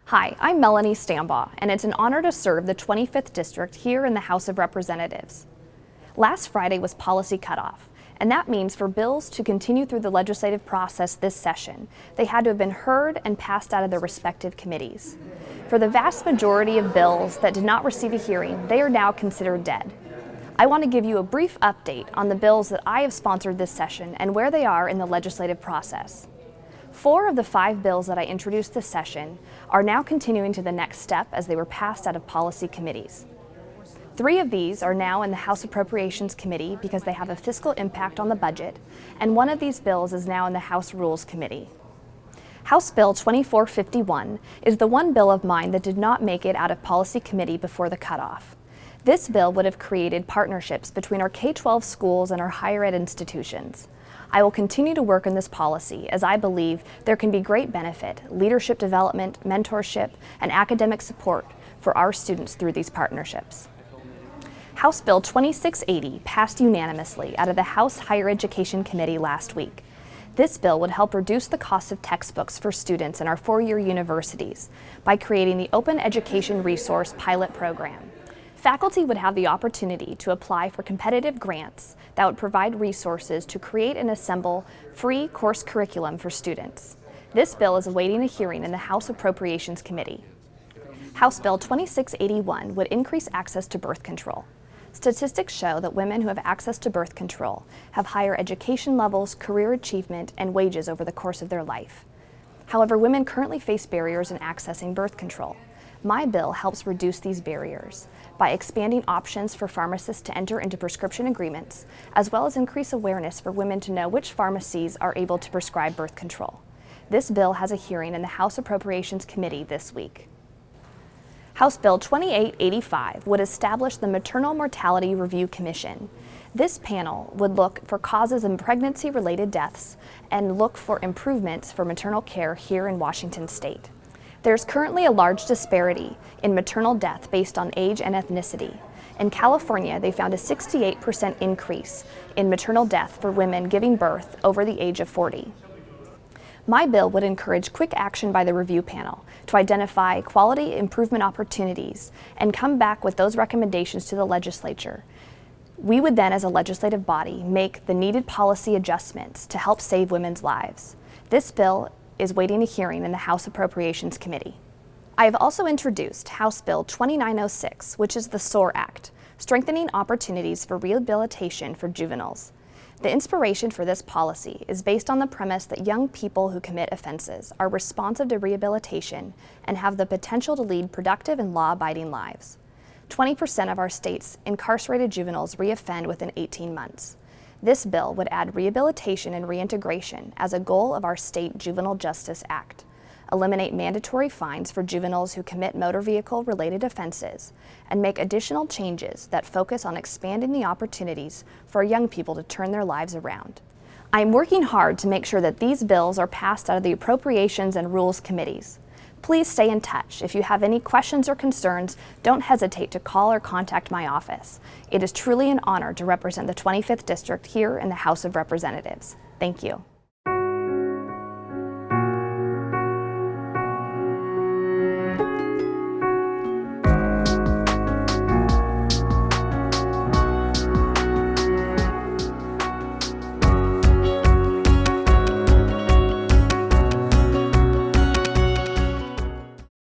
Hi, I'm Melanie Stambaugh, and it's an honor to serve the 25th District here in the House of Representatives. Last Friday was policy cutoff, and that means for bills to continue through the legislative process this session, they had to have been heard and passed out of their respective committees. For the vast majority of bills that did not receive a hearing, they are now considered dead. I want to give you a brief update on the bills that I have sponsored this session and where they are in the legislative process. 4 of the 5 bills that I introduced this session are now continuing to the next step as they were passed out of policy committees. 3 of these are now in the House Appropriations Committee because they have a fiscal impact on the budget, and 1 of these bills is now in the House Rules Committee. House Bill 2451 is the one bill of mine that did not make it out of policy committee before the cutoff. This bill would have created partnerships between our K-12 schools and our higher ed institutions. I will continue to work on this policy as I believe there can be great benefit, leadership development, mentorship, and academic support for our students through these partnerships. House Bill 2680 passed unanimously out of the House Higher Education Committee last week. This bill would help reduce the cost of textbooks for students in our 4-year universities by creating the Open Education Resource Pilot Program. Faculty would have the opportunity to apply for competitive grants that would provide resources to create and assemble free course curriculum for students. This bill is awaiting a hearing in the House Appropriations Committee. House Bill 2681 would increase access to birth control. Statistics show that women who have access to birth control have higher education levels, career achievement, and wages over the course of their life. However, women currently face barriers in accessing birth control. My bill helps reduce these barriers by expanding options for pharmacists to enter into prescription agreements, as well as increase awareness for women to know which pharmacies are able to prescribe birth control. This bill has a hearing in the House Appropriations Committee this week. House Bill 2885 would establish the Maternal Mortality Review Commission. This panel would look for causes of pregnancy-related deaths and look for improvements for maternal care here in Washington State. There's currently a large disparity in maternal death based on age and ethnicity. In California, they found a 68% increase in maternal death for women giving birth over the age of 40. My bill would encourage quick action by the review panel to identify quality improvement opportunities and come back with those recommendations to the legislature. We would then, as a legislative body, make the needed policy adjustments to help save women's lives. This bill is waiting a hearing in the House Appropriations Committee. I have also introduced House Bill 2906, which is the SOAR Act, Strengthening Opportunities for Rehabilitation for Juveniles. The inspiration for this policy is based on the premise that young people who commit offenses are responsive to rehabilitation and have the potential to lead productive and law-abiding lives. 20% of our state's incarcerated juveniles reoffend within 18 months. This bill would add rehabilitation and reintegration as a goal of our State Juvenile Justice Act, eliminate mandatory fines for juveniles who commit motor vehicle-related offenses, and make additional changes that focus on expanding the opportunities for young people to turn their lives around. I'm working hard to make sure that these bills are passed out of the Appropriations and Rules Committees. Please stay in touch. If you have any questions or concerns, don't hesitate to call or contact my office. It is truly an honor to represent the 25th District here in the House of Representatives. Thank you.